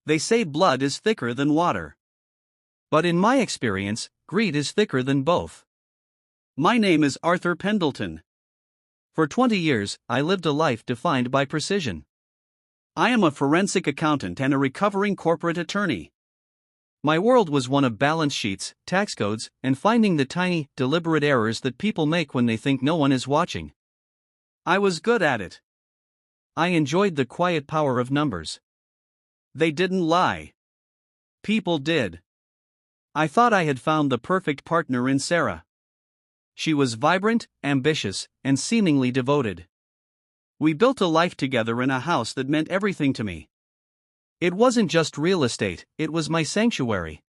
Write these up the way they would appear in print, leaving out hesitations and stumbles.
They say blood is thicker than water. But in my experience, greed is thicker than both. My name is Arthur Pendleton. For 20 years, I lived a life defined by precision. I am a forensic accountant and a recovering corporate attorney. My world was one of balance sheets, tax codes, and finding the tiny, deliberate errors that people make when they think no one is watching. I was good at it. I enjoyed the quiet power of numbers. They didn't lie. People did. I thought I had found the perfect partner in Sarah. She was vibrant, ambitious, and seemingly devoted. We built a life together in a house that meant everything to me. It wasn't just real estate, it was my sanctuary.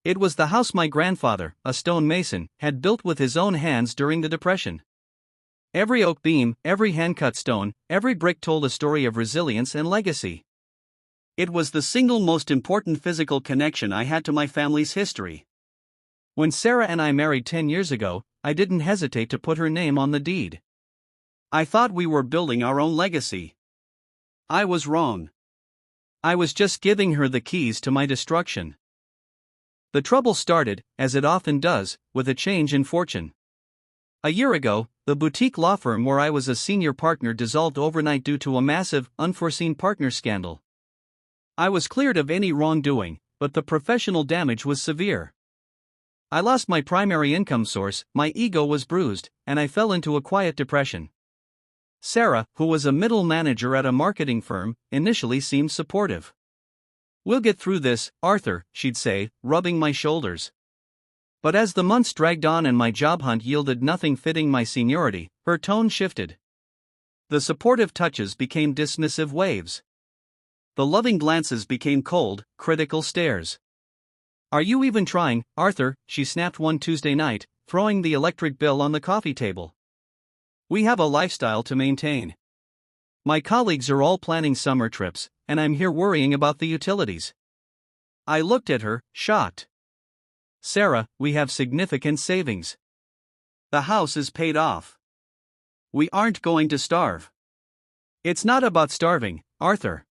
It was the house my grandfather, a stone mason, had built with his own hands during the Depression. Every oak beam, every hand-cut stone, every brick told a story of resilience and legacy. It was the single most important physical connection I had to my family's history. When Sarah and I married 10 years ago, I didn't hesitate to put her name on the deed. I thought we were building our own legacy. I was wrong. I was just giving her the keys to my destruction. The trouble started, as it often does, with a change in fortune. A year ago, the boutique law firm where I was a senior partner dissolved overnight due to a massive, unforeseen partner scandal. I was cleared of any wrongdoing, but the professional damage was severe. I lost my primary income source, my ego was bruised, and I fell into a quiet depression. Sarah, who was a middle manager at a marketing firm, initially seemed supportive. "We'll get through this, Arthur," she'd say, rubbing my shoulders. But as the months dragged on and my job hunt yielded nothing fitting my seniority, her tone shifted. The supportive touches became dismissive waves. The loving glances became cold, critical stares. "Are you even trying, Arthur?" she snapped one Tuesday night, throwing the electric bill on the coffee table. "We have a lifestyle to maintain. My colleagues are all planning summer trips, and I'm here worrying about the utilities." I looked at her, shocked. "Sarah, we have significant savings. The house is paid off. We aren't going to starve." "It's not about starving, Arthur.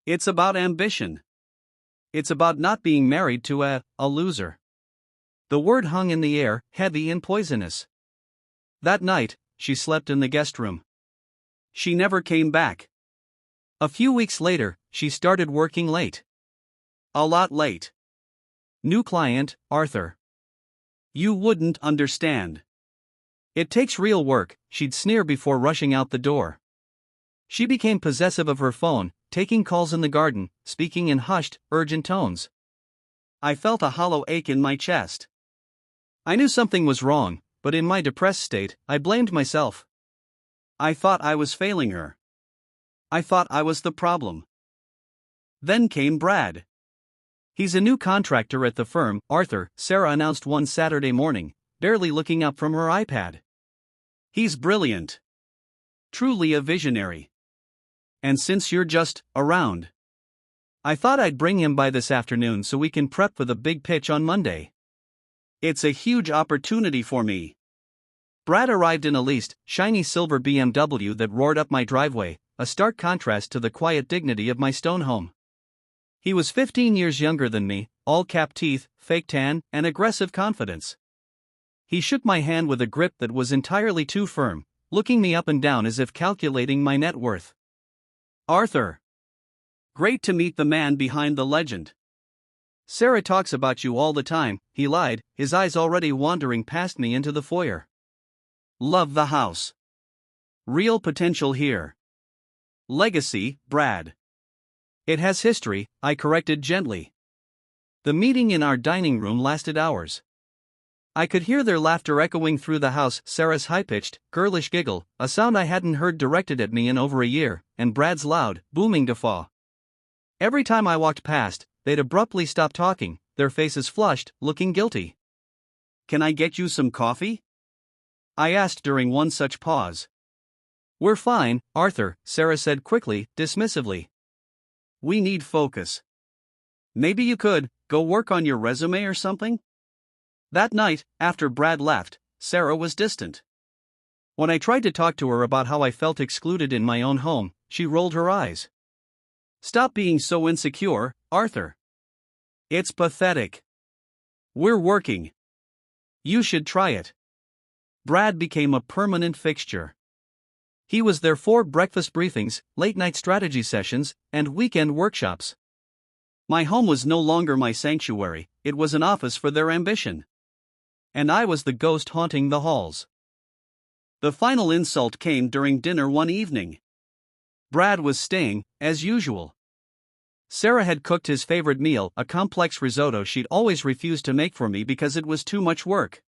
It's about ambition. It's about not being married to a loser." The word hung in the air, heavy and poisonous. That night, she slept in the guest room. She never came back. A few weeks later, she started working late. A lot late. "New client, Arthur. You wouldn't understand. It takes real work," she'd sneer before rushing out the door. She became possessive of her phone, taking calls in the garden, speaking in hushed, urgent tones. I felt a hollow ache in my chest. I knew something was wrong, but in my depressed state, I blamed myself. I thought I was failing her. I thought I was the problem. Then came Brad. "He's a new contractor at the firm, Arthur," Sarah announced one Saturday morning, barely looking up from her iPad. "He's brilliant. Truly a visionary. And since you're just around, I thought I'd bring him by this afternoon so we can prep for the big pitch on Monday. It's a huge opportunity for me." Brad arrived in a leased, shiny silver BMW that roared up my driveway, a stark contrast to the quiet dignity of my stone home. He was 15 years younger than me, all-cap teeth, fake tan, and aggressive confidence. He shook my hand with a grip that was entirely too firm, looking me up and down as if calculating my net worth. "Arthur. Great to meet the man behind the legend. Sarah talks about you all the time," he lied, his eyes already wandering past me into the foyer. "Love the house. Real potential here. Legacy, Brad." "It has history," I corrected gently. The meeting in our dining room lasted hours. I could hear their laughter echoing through the house, Sarah's high-pitched, girlish giggle, a sound I hadn't heard directed at me in over a year, and Brad's loud, booming guffaw. Every time I walked past, they'd abruptly stop talking, their faces flushed, looking guilty. "Can I get you some coffee?" I asked during one such pause. "We're fine, Arthur," Sarah said quickly, dismissively. "We need focus. Maybe you could go work on your resume or something?" That night, after Brad left, Sarah was distant. When I tried to talk to her about how I felt excluded in my own home, she rolled her eyes. Stop being so insecure, Arthur. It's pathetic. We're working. You should try it. Brad became a permanent fixture. He was there for breakfast briefings, late-night strategy sessions, and weekend workshops. My home was no longer my sanctuary, it was an office for their ambition. And I was the ghost haunting the halls. The final insult came during dinner one evening. Brad was staying, as usual. Sarah had cooked his favorite meal, a complex risotto she'd always refused to make for me because it was too much work.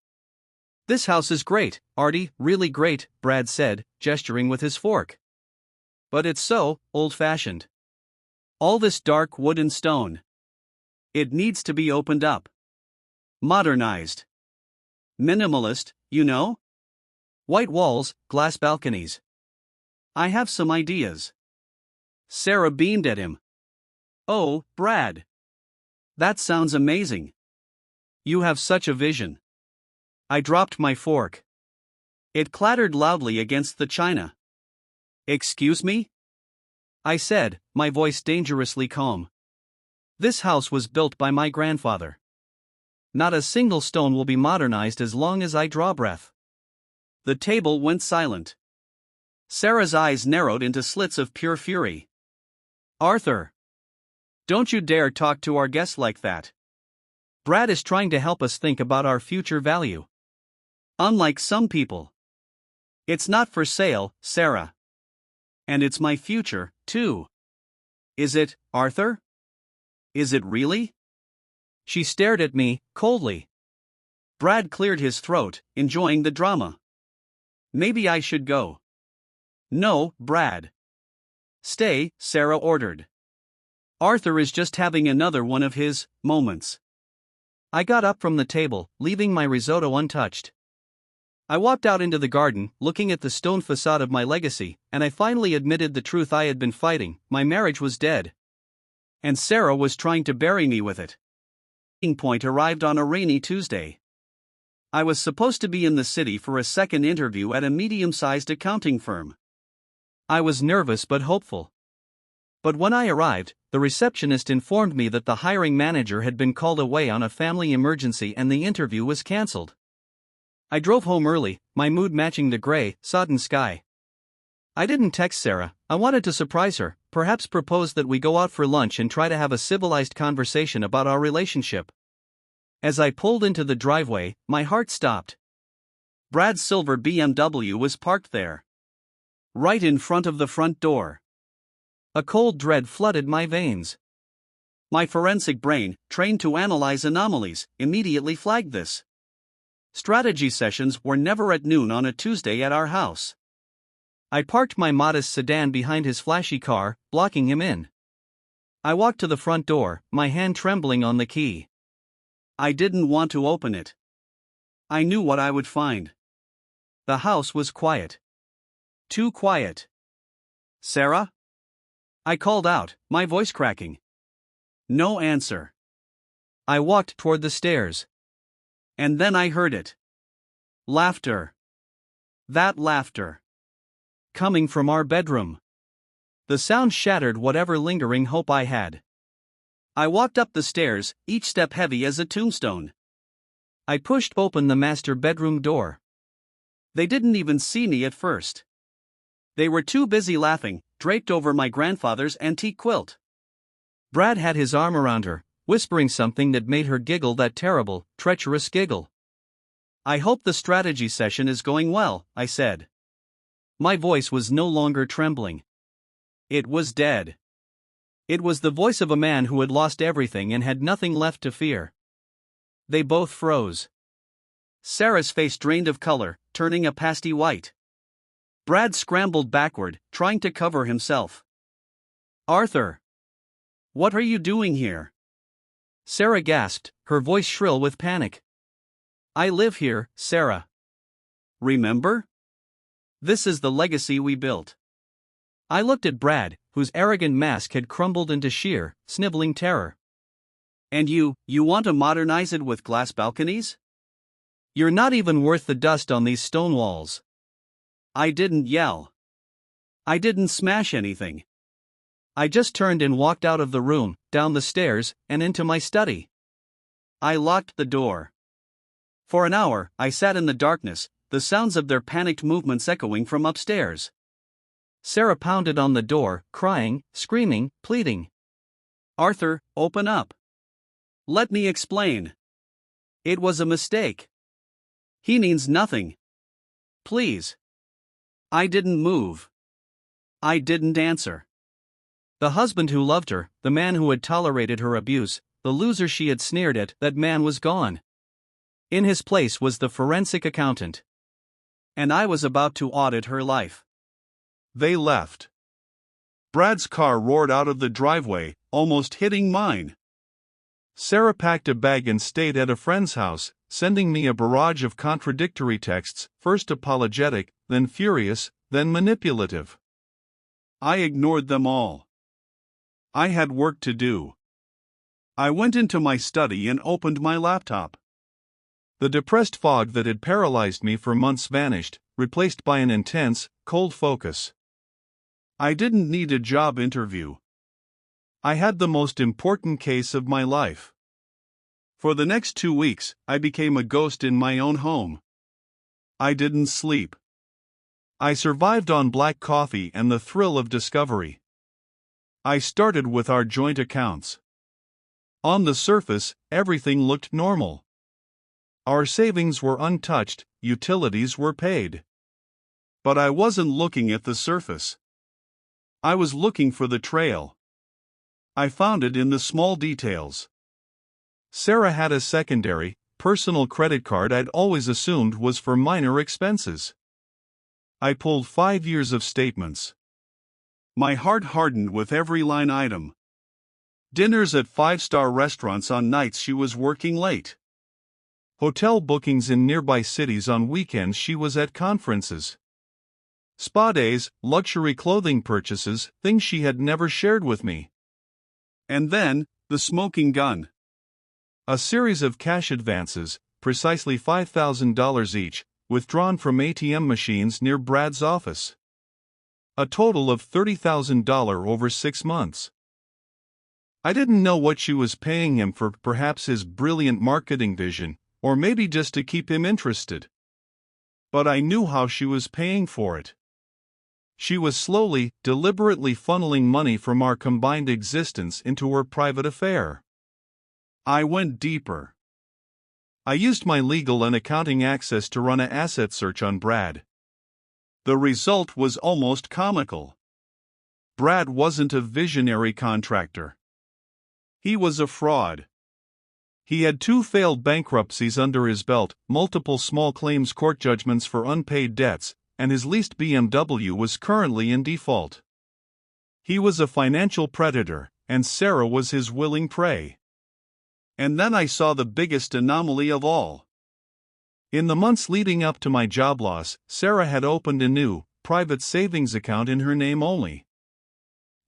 "This house is great, Artie, really great," Brad said, gesturing with his fork. "But it's so old-fashioned. All this dark wood and stone. It needs to be opened up. Modernized. Minimalist, you know? White walls, glass balconies. I have some ideas." Sarah beamed at him. "Oh, Brad. That sounds amazing. You have such a vision." I dropped my fork. It clattered loudly against the china. "Excuse me?" I said, my voice dangerously calm. "This house was built by my grandfather. Not a single stone will be modernized as long as I draw breath." The table went silent. Sarah's eyes narrowed into slits of pure fury. "Arthur. Don't you dare talk to our guests like that. Brad is trying to help us think about our future value. Unlike some people. It's not for sale, Sarah. And it's my future, too." "Is it, Arthur? Is it really?" She stared at me, coldly. Brad cleared his throat, enjoying the drama. "Maybe I should go." "No, Brad. Stay," Sarah ordered. "Arthur is just having another one of his moments." I got up from the table, leaving my risotto untouched. I walked out into the garden, looking at the stone facade of my legacy, and I finally admitted the truth I had been fighting: my marriage was dead. And Sarah was trying to bury me with it. The meeting point arrived on a rainy Tuesday. I was supposed to be in the city for a second interview at a medium-sized accounting firm. I was nervous but hopeful. But when I arrived, the receptionist informed me that the hiring manager had been called away on a family emergency and the interview was cancelled. I drove home early, my mood matching the gray, sodden sky. I didn't text Sarah. I wanted to surprise her, perhaps propose that we go out for lunch and try to have a civilized conversation about our relationship. As I pulled into the driveway, my heart stopped. Brad's silver BMW was parked there, right in front of the front door. A cold dread flooded my veins. My forensic brain, trained to analyze anomalies, immediately flagged this. Strategy sessions were never at noon on a Tuesday at our house. I parked my modest sedan behind his flashy car, blocking him in. I walked to the front door, my hand trembling on the key. I didn't want to open it. I knew what I would find. The house was quiet. Too quiet. "Sarah?" I called out, my voice cracking. No answer. I walked toward the stairs. And then I heard it. Laughter. That laughter. Coming from our bedroom. The sound shattered whatever lingering hope I had. I walked up the stairs, each step heavy as a tombstone. I pushed open the master bedroom door. They didn't even see me at first. They were too busy laughing, draped over my grandfather's antique quilt. Brad had his arm around her, whispering something that made her giggle, that terrible, treacherous giggle. "I hope the strategy session is going well," I said. My voice was no longer trembling. It was dead. It was the voice of a man who had lost everything and had nothing left to fear. They both froze. Sarah's face drained of color, turning a pasty white. Brad scrambled backward, trying to cover himself. "Arthur! What are you doing here?" Sarah gasped, her voice shrill with panic. "I live here, Sarah. Remember? This is the legacy we built." I looked at Brad, whose arrogant mask had crumbled into sheer, sniveling terror. "And you want to modernize it with glass balconies? You're not even worth the dust on these stone walls." I didn't yell. I didn't smash anything. I just turned and walked out of the room, down the stairs, and into my study. I locked the door. For an hour, I sat in the darkness, the sounds of their panicked movements echoing from upstairs. Sarah pounded on the door, crying, screaming, pleading. "Arthur, open up. Let me explain. It was a mistake. He means nothing. Please." I didn't move. I didn't answer. The husband who loved her, the man who had tolerated her abuse, the loser she had sneered at, that man was gone. In his place was the forensic accountant. And I was about to audit her life. They left. Brad's car roared out of the driveway, almost hitting mine. Sarah packed a bag and stayed at a friend's house, sending me a barrage of contradictory texts, first apologetic, then furious, then manipulative. I ignored them all. I had work to do. I went into my study and opened my laptop. The depressed fog that had paralyzed me for months vanished, replaced by an intense, cold focus. I didn't need a job interview. I had the most important case of my life. For the next 2 weeks, I became a ghost in my own home. I didn't sleep. I survived on black coffee and the thrill of discovery. I started with our joint accounts. On the surface, everything looked normal. Our savings were untouched, utilities were paid. But I wasn't looking at the surface. I was looking for the trail. I found it in the small details. Sarah had a secondary, personal credit card I'd always assumed was for minor expenses. I pulled 5 years of statements. My heart hardened with every line item. Dinners at 5-star restaurants on nights she was working late. Hotel bookings in nearby cities on weekends she was at conferences. Spa days, luxury clothing purchases, things she had never shared with me. And then, the smoking gun. A series of cash advances, precisely $5,000 each, withdrawn from ATM machines near Brad's office. A total of $30,000 over 6 months. I didn't know what she was paying him for, perhaps his brilliant marketing vision, or maybe just to keep him interested. But I knew how she was paying for it. She was slowly, deliberately funneling money from our combined existence into her private affair. I went deeper. I used my legal and accounting access to run an asset search on Brad. The result was almost comical. Brad wasn't a visionary contractor. He was a fraud. He had 2 failed bankruptcies under his belt, multiple small claims court judgments for unpaid debts, and his leased BMW was currently in default. He was a financial predator, and Sarah was his willing prey. And then I saw the biggest anomaly of all. In the months leading up to my job loss, Sarah had opened a new, private savings account in her name only.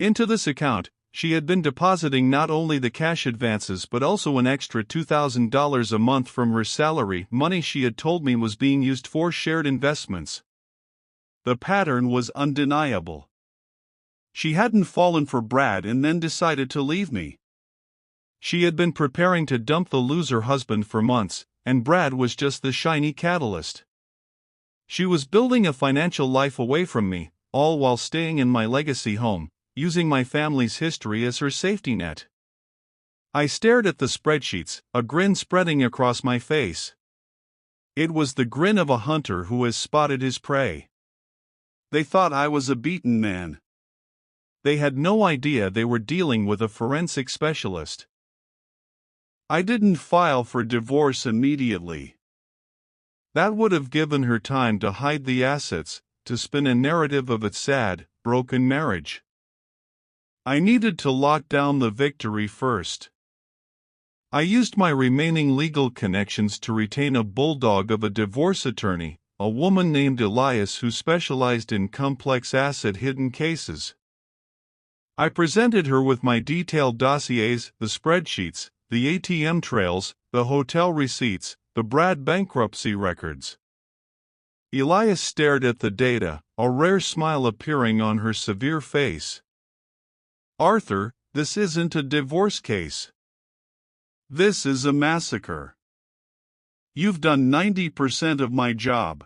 Into this account, she had been depositing not only the cash advances but also an extra $2,000 a month from her salary, money she had told me was being used for shared investments. The pattern was undeniable. She hadn't fallen for Brad and then decided to leave me. She had been preparing to dump the loser husband for months, and Brad was just the shiny catalyst. She was building a financial life away from me, all while staying in my legacy home, using my family's history as her safety net. I stared at the spreadsheets, a grin spreading across my face. It was the grin of a hunter who has spotted his prey. They thought I was a beaten man. They had no idea they were dealing with a forensic specialist. I didn't file for divorce immediately. That would have given her time to hide the assets, to spin a narrative of a sad, broken marriage. I needed to lock down the victory first. I used my remaining legal connections to retain a bulldog of a divorce attorney, a woman named Elias who specialized in complex asset-hidden cases. I presented her with my detailed dossiers, the spreadsheets, the ATM trails, the hotel receipts, the Brad bankruptcy records. Elias stared at the data, a rare smile appearing on her severe face. Arthur, this isn't a divorce case. This is a massacre. You've done 90% of my job.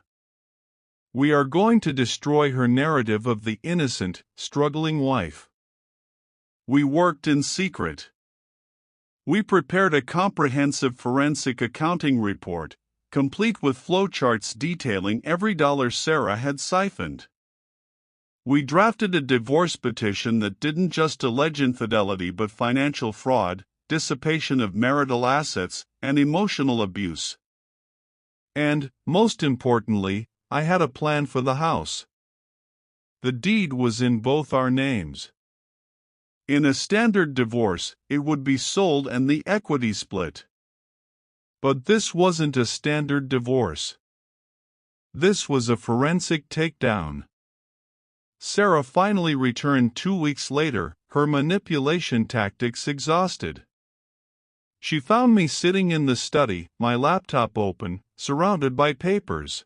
We are going to destroy her narrative of the innocent, struggling wife. We worked in secret. We prepared a comprehensive forensic accounting report, complete with flowcharts detailing every dollar Sarah had siphoned. We drafted a divorce petition that didn't just allege infidelity but financial fraud, dissipation of marital assets, and emotional abuse. And, most importantly, I had a plan for the house. The deed was in both our names. In a standard divorce, it would be sold and the equity split. But this wasn't a standard divorce. This was a forensic takedown. Sarah finally returned 2 weeks later, her manipulation tactics exhausted. She found me sitting in the study, my laptop open, surrounded by papers.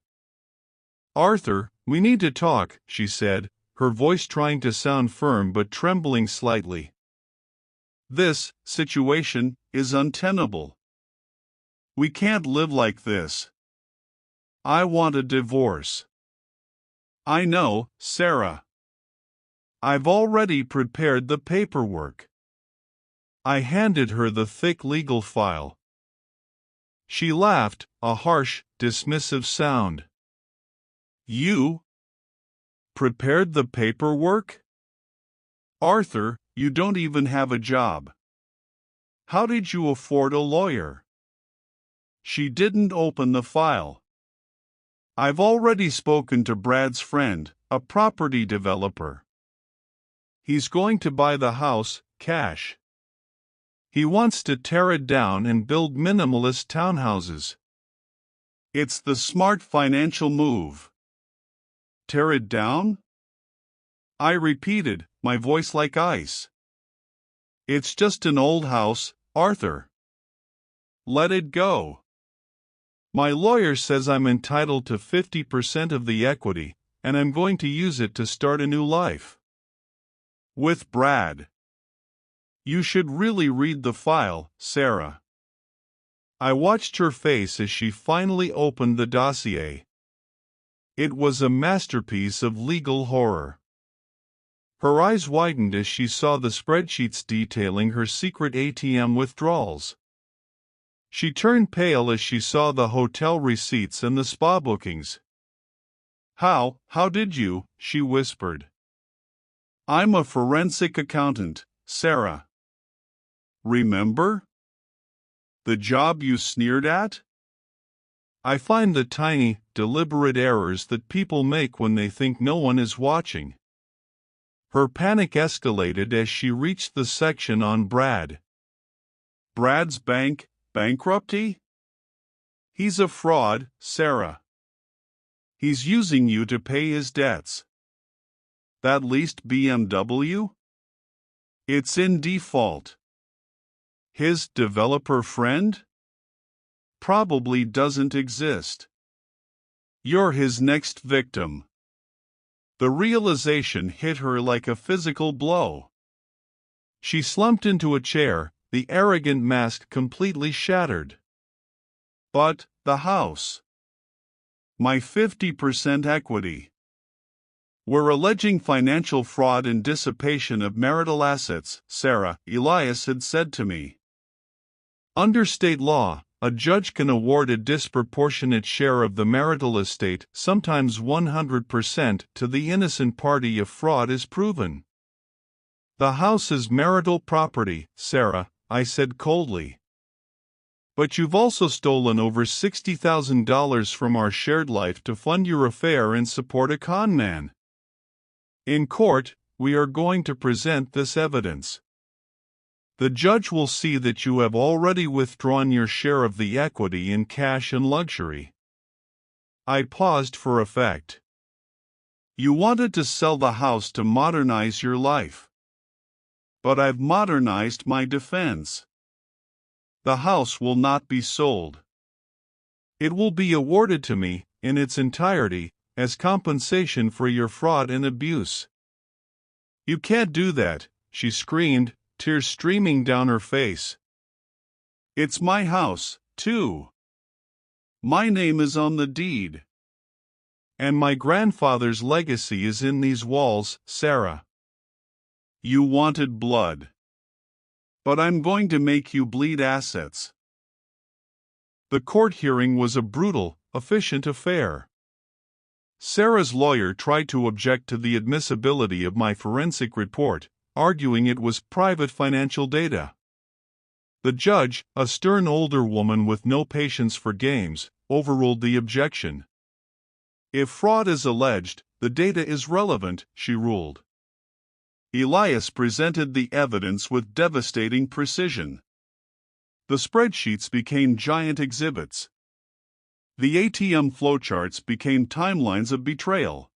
"Arthur, we need to talk," she said, her voice trying to sound firm but trembling slightly. "This situation is untenable. We can't live like this. I want a divorce." "I know, Sarah. I've already prepared the paperwork." I handed her the thick legal file. She laughed, a harsh, dismissive sound. "You prepared the paperwork? Arthur, you don't even have a job. How did you afford a lawyer?" She didn't open the file. "I've already spoken to Brad's friend, a property developer. He's going to buy the house, cash. He wants to tear it down and build minimalist townhouses. It's the smart financial move." "Tear it down?" I repeated, my voice like ice. "It's just an old house, Arthur. Let it go. My lawyer says I'm entitled to 50% of the equity, and I'm going to use it to start a new life. With Brad. You should really read the file, Sarah." I watched her face as she finally opened the dossier. It was a masterpiece of legal horror. Her eyes widened as she saw the spreadsheets detailing her secret ATM withdrawals. She turned pale as she saw the hotel receipts and the spa bookings. How did you?" she whispered. "I'm a forensic accountant, Sarah. Remember? The job you sneered at? I find the tiny, deliberate errors that people make when they think no one is watching." Her panic escalated as she reached the section on Brad. "Brad's bankruptcy? He's a fraud, Sarah. He's using you to pay his debts. That leased BMW? It's in default. His developer friend? Probably doesn't exist. You're his next victim." The realization hit her like a physical blow. She slumped into a chair, the arrogant mask completely shattered. "But the house. My 50% equity. We're alleging financial fraud and dissipation of marital assets," Sarah, Elias had said to me. "Under state law, a judge can award a disproportionate share of the marital estate, sometimes 100%, to the innocent party if fraud is proven." "The house is marital property, Sarah," I said coldly. "But you've also stolen over $60,000 from our shared life to fund your affair and support a con man. In court, we are going to present this evidence. The judge will see that you have already withdrawn your share of the equity in cash and luxury." I paused for effect. "You wanted to sell the house to modernize your life. But I've modernized my defense. The house will not be sold. It will be awarded to me, in its entirety, as compensation for your fraud and abuse." "You can't do that," she screamed, tears streaming down her face. It's my house, too. My name is on the deed. And my grandfather's legacy is in these walls, Sarah. You wanted blood. But I'm going to make you bleed assets. The court hearing was a brutal, efficient affair. Sarah's lawyer tried to object to the admissibility of my forensic report, arguing it was private financial data. The judge, a stern older woman with no patience for games, overruled the objection. If fraud is alleged, the data is relevant, she ruled. Elias presented the evidence with devastating precision. The spreadsheets became giant exhibits. The ATM flowcharts became timelines of betrayal.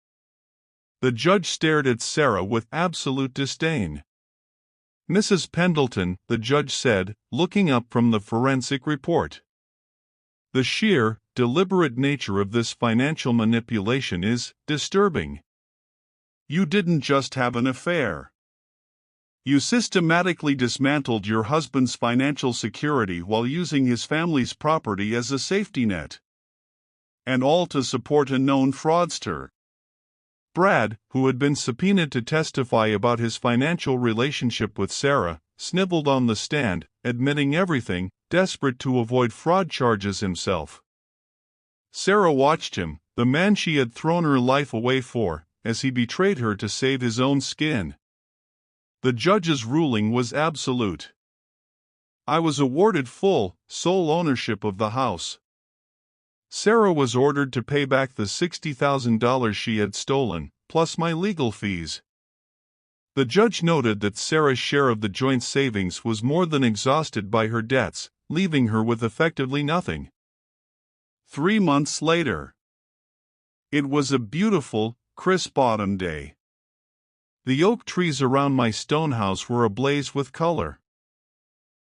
The judge stared at Sarah with absolute disdain. Mrs. Pendleton, the judge said, looking up from the forensic report. The sheer, deliberate nature of this financial manipulation is disturbing. You didn't just have an affair. You systematically dismantled your husband's financial security while using his family's property as a safety net. And all to support a known fraudster. Brad, who had been subpoenaed to testify about his financial relationship with Sarah, sniveled on the stand, admitting everything, desperate to avoid fraud charges himself. Sarah watched him, the man she had thrown her life away for, as he betrayed her to save his own skin. The judge's ruling was absolute. I was awarded full, sole ownership of the house. Sarah was ordered to pay back the $60,000 she had stolen, plus my legal fees. The judge noted that Sarah's share of the joint savings was more than exhausted by her debts, leaving her with effectively nothing. 3 months later. It was a beautiful, crisp autumn day. The oak trees around my stone house were ablaze with color.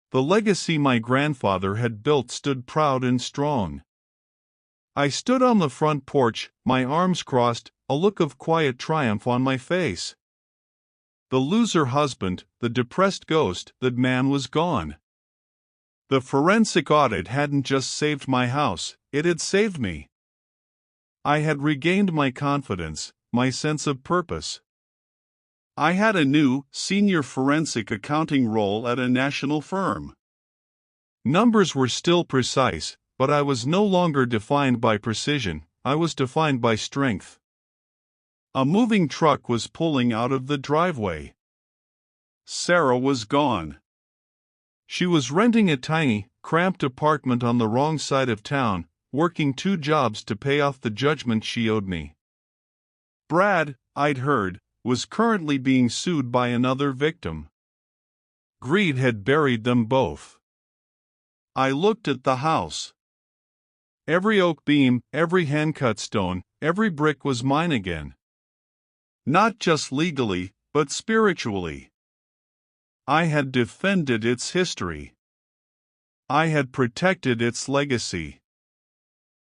The legacy my grandfather had built stood proud and strong. I stood on the front porch, my arms crossed, a look of quiet triumph on my face. The loser husband, the depressed ghost, that man was gone. The forensic audit hadn't just saved my house, it had saved me. I had regained my confidence, my sense of purpose. I had a new, senior forensic accounting role at a national firm. Numbers were still precise, but I was no longer defined by precision, I was defined by strength. A moving truck was pulling out of the driveway. Sarah was gone. She was renting a tiny, cramped apartment on the wrong side of town, working 2 jobs to pay off the judgment she owed me. Brad, I'd heard, was currently being sued by another victim. Greed had buried them both. I looked at the house. Every oak beam, every hand-cut stone, every brick was mine again. Not just legally, but spiritually. I had defended its history. I had protected its legacy.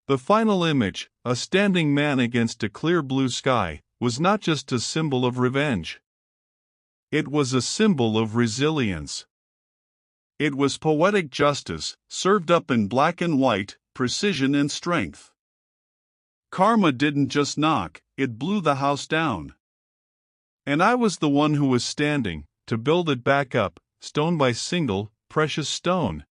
The final image, a standing man against a clear blue sky, was not just a symbol of revenge. It was a symbol of resilience. It was poetic justice, served up in black and white, precision and strength. Karma didn't just knock, it blew the house down. And I was the one who was standing, to build it back up, stone by single, precious stone.